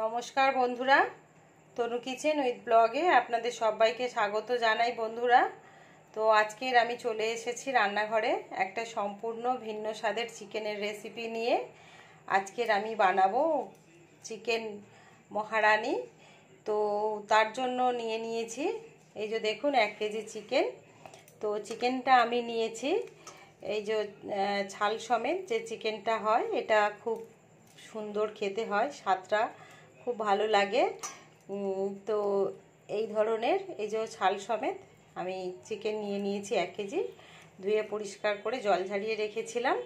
নমস্কার বন্ধুরা, তনু kitchen with ব্লগে আপনাদের সবাইকে স্বাগত জানাই বন্ধুরা। তো আজকের আমি চলে এসেছি রান্নাঘরে একটা সম্পূর্ণ ভিন্ন স্বাদের চিকেনের রেসিপি নিয়ে। আজকের আমি বানাবো চিকেন মহারানি। তো তার জন্য নিয়েছি এই যে দেখুন 1 কেজি চিকেন। তো চিকেনটা আমি নিয়েছি এই যে ছাল সমেত যে চিকেনটা হয়, এটা খুব সুন্দর খেতে হয়, স্বাদটা খুব ভালো লাগে। তো এই ধরনের এই যে ছাল সমেত আমি চিকেন নিয়েছি 1 কেজি, ধুয়ে পরিষ্কার করে জল ঝরিয়ে রেখেছিলাম।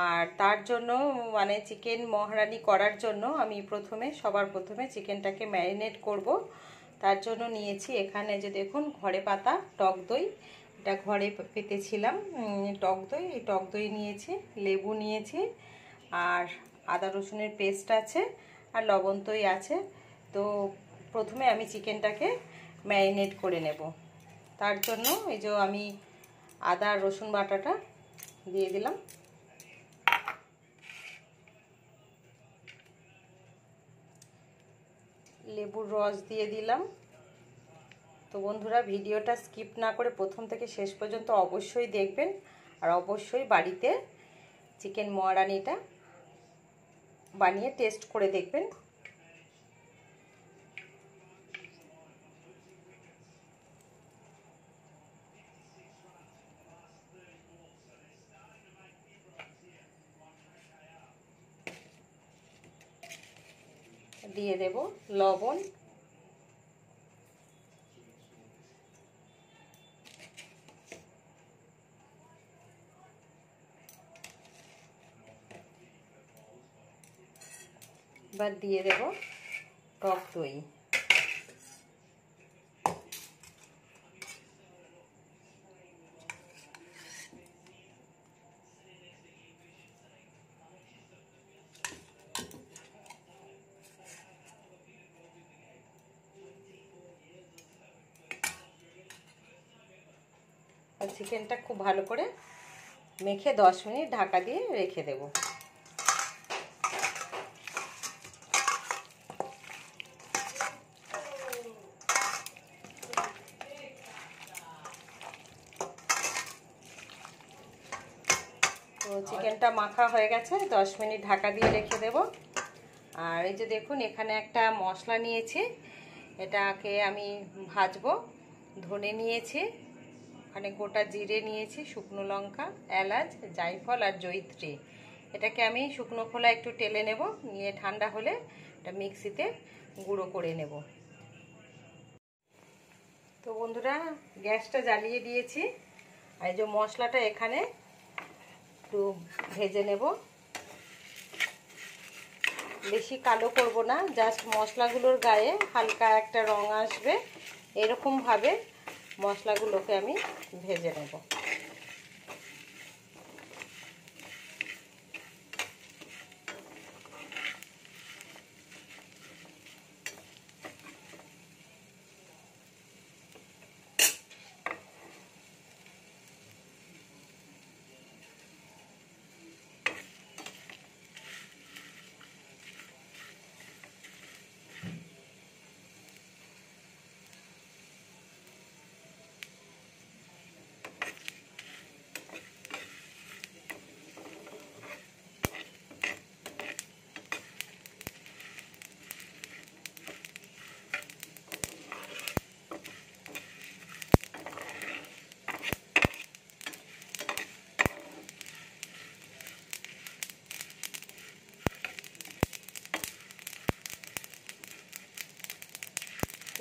আর তার জন্য মানে চিকেন মহারানি করার জন্য আমি সবার প্রথমে চিকেনটাকে ম্যারিনেট করব। তার জন্য নিয়েছি এখানে যে দেখুন ঘরে পাতা টক দই, এটা ঘরে পেতেছিলাম টক দই, এই টক দই নিয়েছি, লেবু নিয়েছি, আর আদা রসুনের পেস্ট আছে, আর লবণ দই আছে। তো প্রথমে আমি চিকেনটাকে ম্যারিনেট করে নেব। তার জন্য এই যে আমি আদা রসুন বাটাটা দিয়ে দিলাম, লেবুর রস দিয়ে দিলাম। তো বন্ধুরা, ভিডিওটা স্কিপ না করে প্রথম থেকে শেষ পর্যন্ত অবশ্যই দেখবেন, আর অবশ্যই বাড়িতে চিকেন মহারানিটা বানিয়ে টেস্ট করে দেখবেন। দিয়ে দেব লবণ, এবার দিয়ে দেব টক দই। আর চিকেনটা খুব ভালো করে মেখে 10 মিনিট ঢাকা দিয়ে রেখে দেব। তো চিকেনটা মাখা হয়ে গেছে, 10 মিনিট ঢাকা দিয়ে রেখে দেব। আর এই যে দেখুন এখানে একটা মশলা নিয়েছি, এটাকে আমি ভাজবো। ধনে নিয়েছি, ওখানে গোটা জিরে নিয়েছি, শুকনো লঙ্কা, এলাচ, জায়ফল আর জয়িত্রী। এটাকে আমি শুকনো খোলা একটু টেলে নেব, নিয়ে ঠান্ডা হলে এটা মিক্সিতে গুঁড়ো করে নেব। তো বন্ধুরা, গ্যাসটা জ্বালিয়ে দিয়েছি, আর এই যে মশলাটা এখানে একটু ভেজে নেব। বেশি কালো করব না, জাস্ট মশলাগুলোর গায়ে হালকা একটা রং আসবে, এরকমভাবে মশলাগুলোকে আমি ভেজে নেব।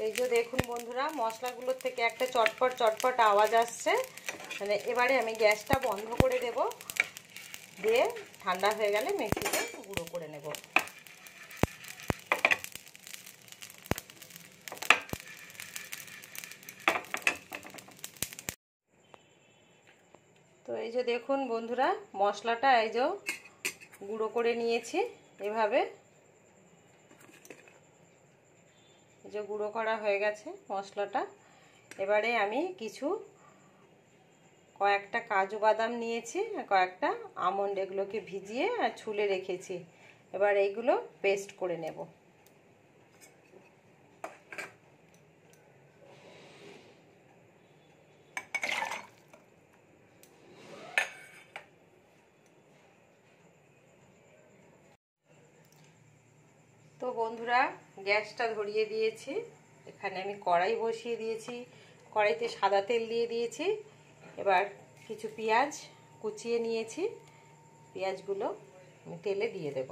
এই যে দেখুন বন্ধুরা, মশলাগুলোর থেকে একটা চটপট চটপট আওয়াজ আসছে, মানে এবারে আমি গ্যাসটা বন্ধ করে দেব, দিয়ে ঠান্ডা হয়ে গেলে মিক্সিতে গুঁড়ো করে নেব। তো এই যে দেখুন বন্ধুরা, মশলাটা এই যে গুঁড়ো করে নিয়েছি এভাবে, যে গুঁড়ো করা হয়ে গেছে মশলাটা। এবারে আমি কয়েকটা কাজু বাদাম নিয়েছি, কয়েকটা আমন্ড, এগুলোকে ভিজিয়ে আর ছুলে রেখেছি। এবার এইগুলো পেস্ট করে নেব। তো বন্ধুরা, গ্যাসটা ধরিয়ে দিয়েছি। এখানে আমি কড়াই বসিয়ে দিয়েছি। কড়াইতে সাদা তেল দিয়ে দিয়েছি। এবার কিছু পেঁয়াজ কুচিয়ে নিয়েছি, পেঁয়াজগুলো আমি তেলে দিয়ে দেব।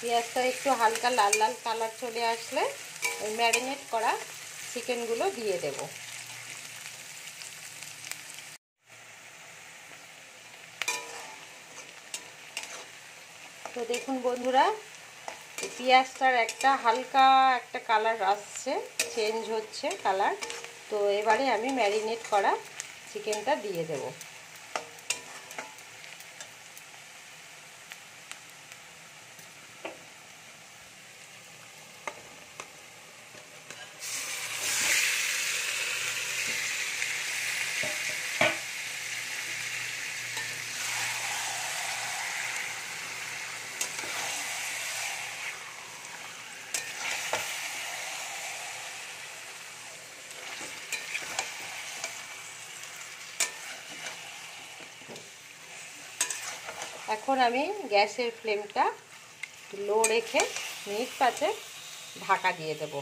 পেঁয়াজটা একটু হালকা লাল লাল কালার চলে আসলে ওই ম্যারিনেট করা চিকেনগুলো দিয়ে দেব। তো দেখুন বন্ধুরা, পেঁয়াজটার হালকা একটা কালার আসছে, চেঞ্জ হচ্ছে কালার। তো এবারে আমি ম্যারিনেট করা চিকেনটা দিয়ে দেব। এখন আমি গ্যাসের ফ্লেমটা লো রেখে মিনিট 5 ঢাকা দিয়ে দেব।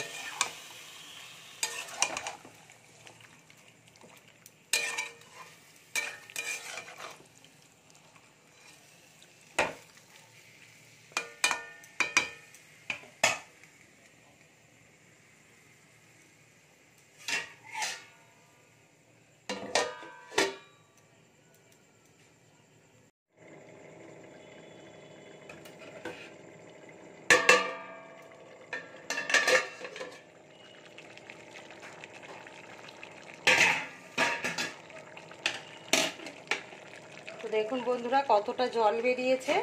তো দেখুন বন্ধুরা, কতটা জল বেরিয়েছে।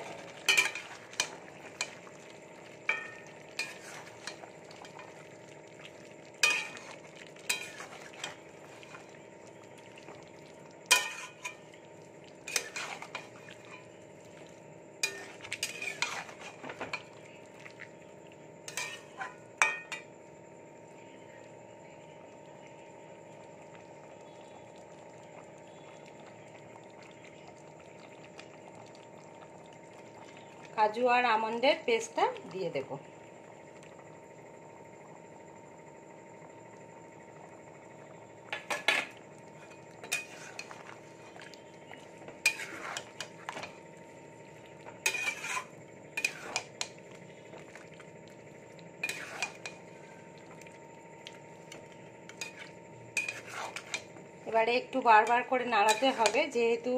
কাজু আর আমন্ডের পেস্টটা দিয়ে দেব। এবারে একটু বারবার করে নাড়াতে হবে, যেহেতু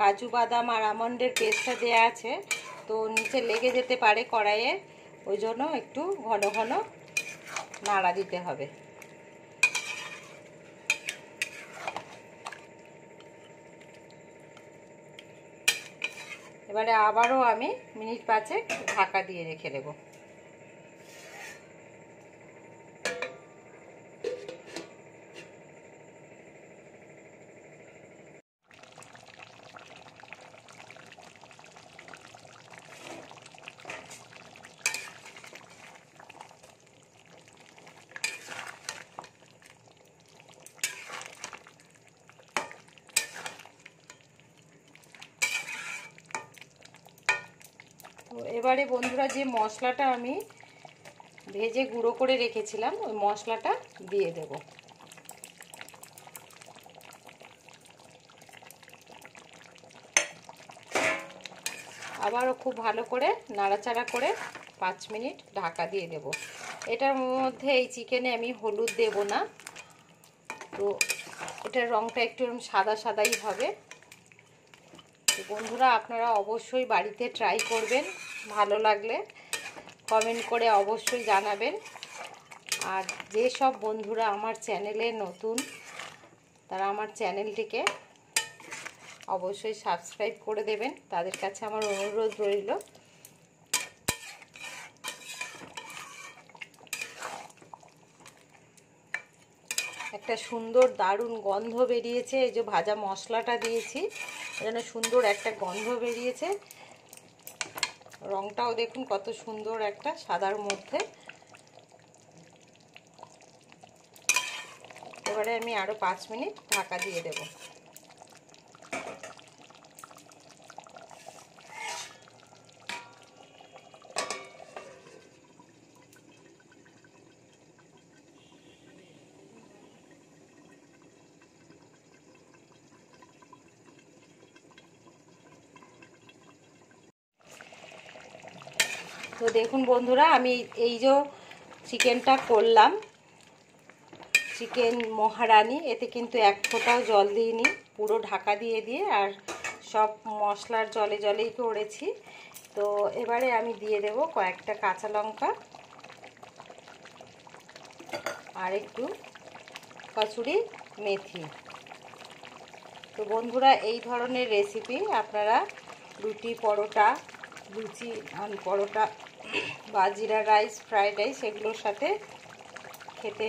কাজু বাদাম আর আমন্ডের পেস্টটা দেওয়া আছে, তো নিচে লেগে যেতে পারে কড়াইয়ে। ওই জন্য একটু ঘন ঘন নাড়া দিতে হবে। এবারে আবারও আমি মিনিট 5 ঢাকা দিয়ে রেখে দেব। তো এবারে বন্ধুরা, যে মশলাটা আমি ভেজে গুঁড়ো করে রেখেছিলাম, ওই মশলাটা দিয়ে দেব। আবারও খুব ভালো করে নাড়াচাড়া করে 5 মিনিট ঢাকা দিয়ে দেব। এটার মধ্যে এই চিকেনে আমি হলুদ দেব না। তো এটার রঙটা একটু সাদা সাদাই হবে। তো বন্ধুরা আপনারা অবশ্যই বাড়িতে ট্রাই করবেন, ভালো লাগলে কমেন্ট করে অবশ্যই জানাবেন। আর যেসব বন্ধুরা আমার চ্যানেলে নতুন তারা আমার চ্যানেলটিকে অবশ্যই সাবস্ক্রাইব করে দেবেন, তাদের কাছে আমার অনুরোধ রইল। একটা সুন্দর দারুণ গন্ধ বেরিয়েছে, এই যে ভাজা মশলাটা দিয়েছি যেন সুন্দর একটা গন্ধ বেরিয়েছে। রংটাও দেখুন কত সুন্দর একটা সাদার মধ্যে। এবারে আমি আরও 5 মিনিট ঢাকা দিয়ে দেব। তো দেখুন বন্ধুরা, আমি এই যে চিকেনটা করলাম, চিকেন মহারানি, এতে কিন্তু এক ফোঁটাও জল দিইনি, পুরো ঢাকা দিয়ে দিয়ে আর সব মশলার জলে জলেই করেছি। তো এবারে আমি দিয়ে দেব কয়েকটা কাঁচা লঙ্কা আর একটু কসুরি মেথি। তো বন্ধুরা এই ধরনের রেসিপি আপনারা রুটি, পরোটা, লুচি, নান পরোটা বা জিরা রাইস, ফ্রাইড রাইস এগুলোর সাথে খেতে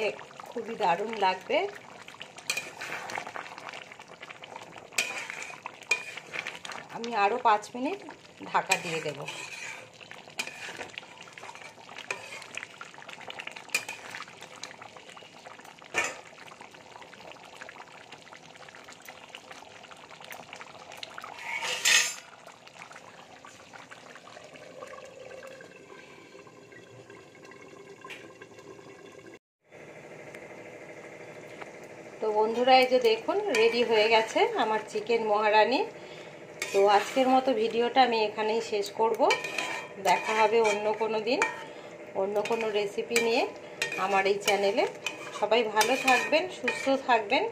খুবই দারুণ লাগবে। আমি আরও 5 মিনিট ঢাকা দিয়ে দেব। তো বন্ধুরা এই যে দেখুন রেডি হয়ে গেছে আমার চিকেন মহারানি। তো আজকের মতো ভিডিওটা আমি এখানেই শেষ করব। দেখা হবে অন্য কোনো দিন অন্য কোনো রেসিপি নিয়ে আমার এই চ্যানেলে। সবাই ভালো থাকবেন, সুস্থ থাকবেন।